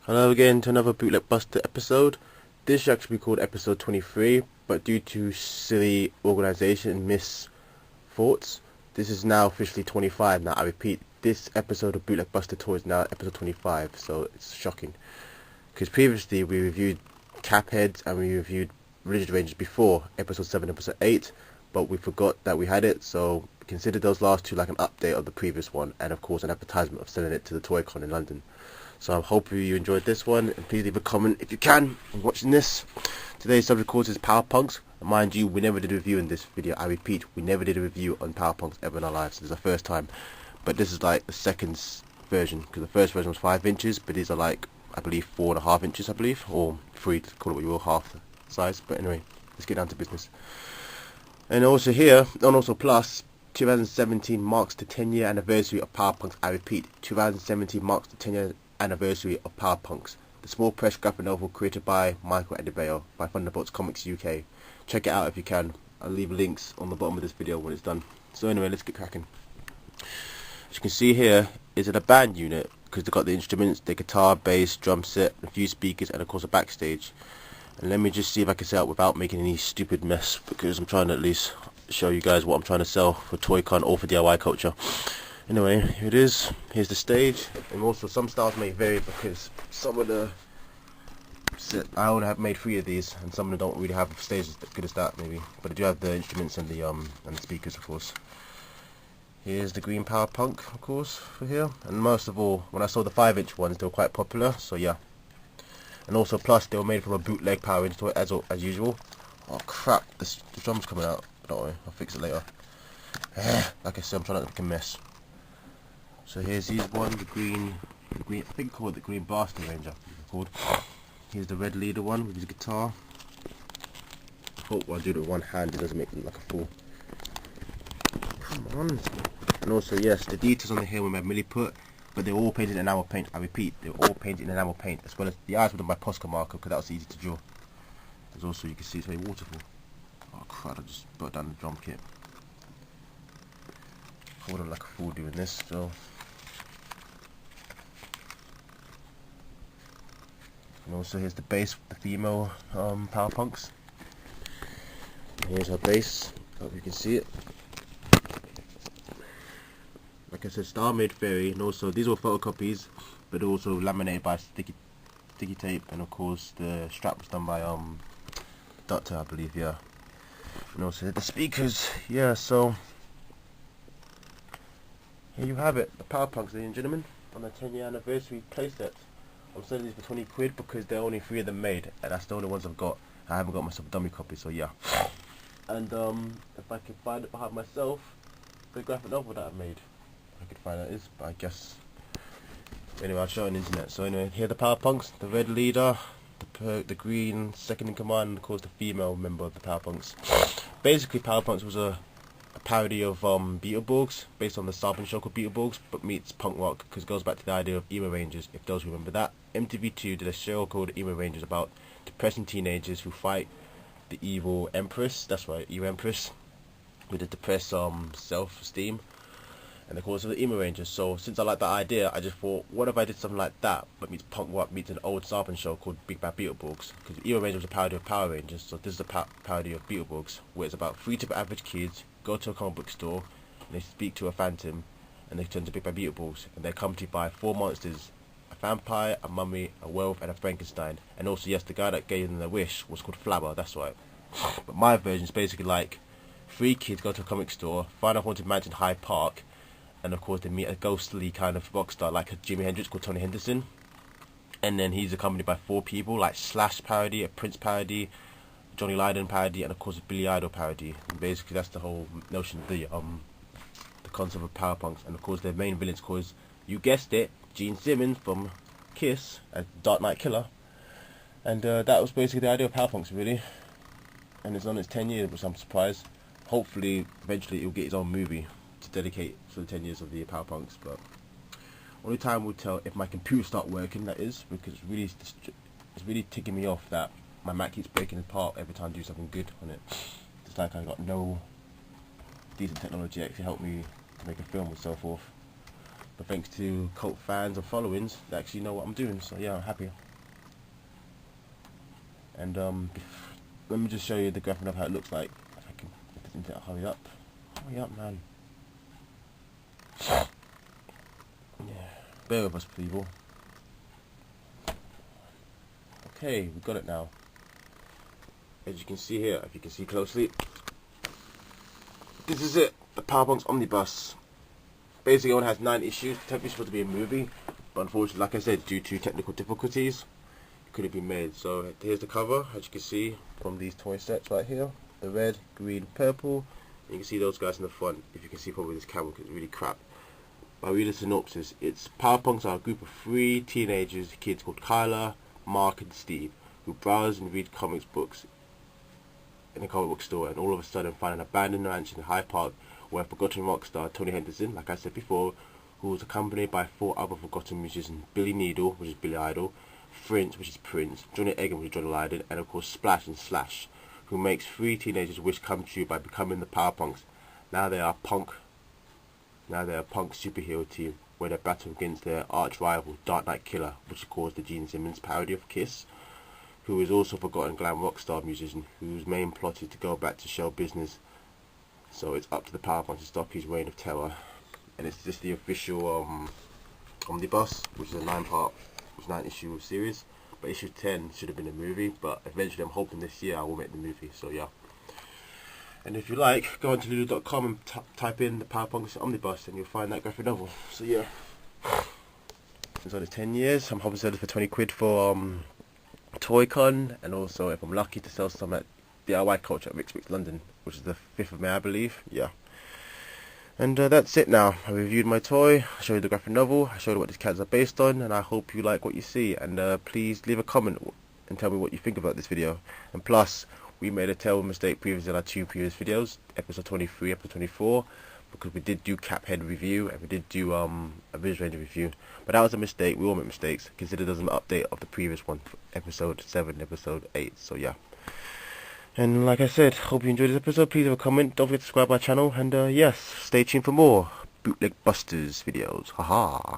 Hello again to another Bootleg Buster episode. This should actually be called episode 23, but due to silly organisation and misthoughts, this is now officially 25. Now I repeat, this episode of Bootleg Buster Tour is now episode 25, so it's shocking. Because previously we reviewed Capheads and we reviewed Rigid Rangers before episode 7 and episode 8, but we forgot that we had it, so consider those last two like an update of the previous one, and of course an advertisement of selling it to the Toy-Con in London. So I hope you enjoyed this one, and please leave a comment if you can when watching this. Today's subject course is Power Punks. Mind you, we never did a review in this video. I repeat, we never did a review on Power Punks ever in our lives. This is the first time. But this is like the second version, because the first version was 5 inches, but these are like, I believe, 4.5 inches, I believe, or 3, call it what you will, half the size. But anyway, let's get down to business. And also here, and also plus, 2017 marks the 10-year anniversary of Power Punks. I repeat, 2017 marks the 10-year anniversary of Power Punks, the small press graphic novel created by Michael Adebayo by Thunderbolts Comics UK. Check it out if you can. I'll leave links on the bottom of this video when it's done. So anyway, let's get cracking. As you can see here, is it a band unit, because they've got the instruments, the guitar, bass, drum set, a few speakers, and of course a backstage. And let me just see if I can set up without making any stupid mess, because I'm trying to at least show you guys what I'm trying to sell for Toy-Con or for DIY culture. Anyway, here it is. Here's the stage, and also some styles may vary because some of the I only have made 3 of these, and some of them don't really have stages as good as that, maybe. But I do have the instruments and the speakers, of course. Here's the green Power Punk, of course, for here. And most of all, when I saw the 5-inch ones, they were quite popular. So yeah. And also, plus they were made from a bootleg Power Rangers toy, as usual. Oh crap! The drum's coming out. Don't worry, I'll fix it later. Like I said, I'm trying not to make a mess. So here's these one, the green, I think call it the green Blaster Ranger, called. Here's the red leader one with his guitar. I hope I do it with one hand, it doesn't make it look like a fool. Come on. And also, yes, the details on the hair were my milli put, but they're all painted in enamel paint. I repeat, they're all painted in enamel paint, as well as the eyes were done by Posca marker, because that was easy to draw. There's also, you can see it's very waterful. Oh crap, I just put down the drum kit. Hold on like a fool doing this, so. And also here's the bass, the female Power Punks. And here's her bass, hope you can see it. Like I said, style made vary, and also these were photocopies, but also laminated by sticky tape, and of course the strap was done by Doctor, I believe, yeah. And also the speakers, yeah. So here you have it, the Power Punks, ladies and gentlemen, on the 10-year anniversary playset. I'm selling these for 20 quid because there are only 3 of them made, and that's the only ones I've got. I haven't got myself a dummy copy, so yeah. And if I can find it behind myself, the graphic novel that I made, I could find out is, but I guess. Anyway, I'll show it on the internet. So anyway, here are the Power Punks, the red leader, the green second in command, and of course the female member of the Power Punks. Basically, Power Punks was a parody of Beetleborgs, based on the Southern show called Beetleborgs, but meets punk rock, because it goes back to the idea of emo rangers, if those remember that. MTV2 did a show called Emo Rangers about depressing teenagers who fight the evil Empress, that's right, evil Empress, with a depressed self-esteem, and of course the Emo Rangers. So since I like that idea, I just thought, what if I did something like that, but meets punk rock, meets an old Southern show called Big Bad Beetleborgs, because Emo Rangers was a parody of Power Rangers, so this is a parody of Beetleborgs, where it's about 3 typical average kids go to a comic book store, and they speak to a phantom, and they turn to Big Bad Beetleborgs, and they're accompanied by 4 monsters, a vampire, a mummy, a werewolf, and a Frankenstein. And also, yes, the guy that gave them their wish was called Flabber, that's right. But my version is basically like 3 kids go to a comic store, find a haunted mansion in Hyde Park, and of course they meet a ghostly kind of rock star like a Jimi Hendrix called Tony Hendenson. And then he's accompanied by 4 people, like Slash parody, a Prince parody, Johnny Lydon parody, and of course a Billy Idol parody. And basically that's the whole notion of the concept of Power Punks. And of course their main villains, cause you guessed it, Gene Simmons from Kiss and Dark Knight Killer. And that was basically the idea of Power Punks, really. And it's on its 10 years, which I'm surprised. Hopefully eventually he'll get his own movie to dedicate for the 10 years of the Power Punks, but only time will tell if my computer start working, that is, because it's really ticking me off that my Mac keeps breaking apart every time I do something good on it. It's like I got no decent technology to actually help me to make a film and so forth. But thanks to cult fans and followings, they actually know what I'm doing. So yeah, I'm happy. And let me just show you the graphic of how it looks like. If I can hurry up, man. Yeah, bear with us, people. Okay, we got it now. As you can see here, if you can see closely, this is it, the Powerpunks Omnibus. Basically, it only has 9 issues. Technically supposed to be a movie, but unfortunately, like I said, due to technical difficulties, it couldn't be made. So here's the cover, as you can see from these toy sets right here: the red, green, purple. And you can see those guys in the front. If you can see probably this camera, because it's really crap. I'll read the synopsis. It's Powerpunks are a group of 3 teenagers, kids called Kyla, Mark and Steve, who browse and read comics books in a comic book store, and all of a sudden find an abandoned mansion in Hyde Park where forgotten rock star Tony Hendenson, like I said before, who was accompanied by 4 other forgotten musicians: Billy Needle, which is Billy Idol, Frince, which is Prince, Johnny Eggon, which is John Lydon, and of course Splash and Slash, who makes 3 teenagers' wish come true by becoming the Powerpunks. Now they are a punk superhero team where they battle against their arch rival Dark Knight Killer, which is caused the Gene Simmons parody of Kiss, who is also forgotten glam rock star musician whose main plot is to go back to show business. So it's up to the Powerpunks to stop his reign of terror. And it's just the official omnibus, which is a 9-issue series. But issue 10 should have been a movie, but eventually I'm hoping this year I will make the movie, so yeah. And if you like, go on to lulu.com and type in the Powerpunks Omnibus and you'll find that graphic novel. So yeah. It's only 10 years. I'm hoping to sell it for 20 quid for Toy-Con, and also if I'm lucky to sell some at DIY Culture at Rick's London, which is the 5th of May, I believe. Yeah. And that's it now. I reviewed my toy, I showed you the graphic novel, I showed you what these cats are based on, and I hope you like what you see. And please leave a comment and tell me what you think about this video. And plus, we made a terrible mistake previously in our 2 previous videos, episode 23, episode 24, because we did do Caphead review and we did do a Viz Ranger review. But that was a mistake. We all make mistakes. Consider it as an update of the previous one, episode 7, episode 8. So yeah. And like I said, hope you enjoyed this episode. Please leave a comment. Don't forget to subscribe to my channel. And yes, stay tuned for more Bootleg Busters videos. Haha.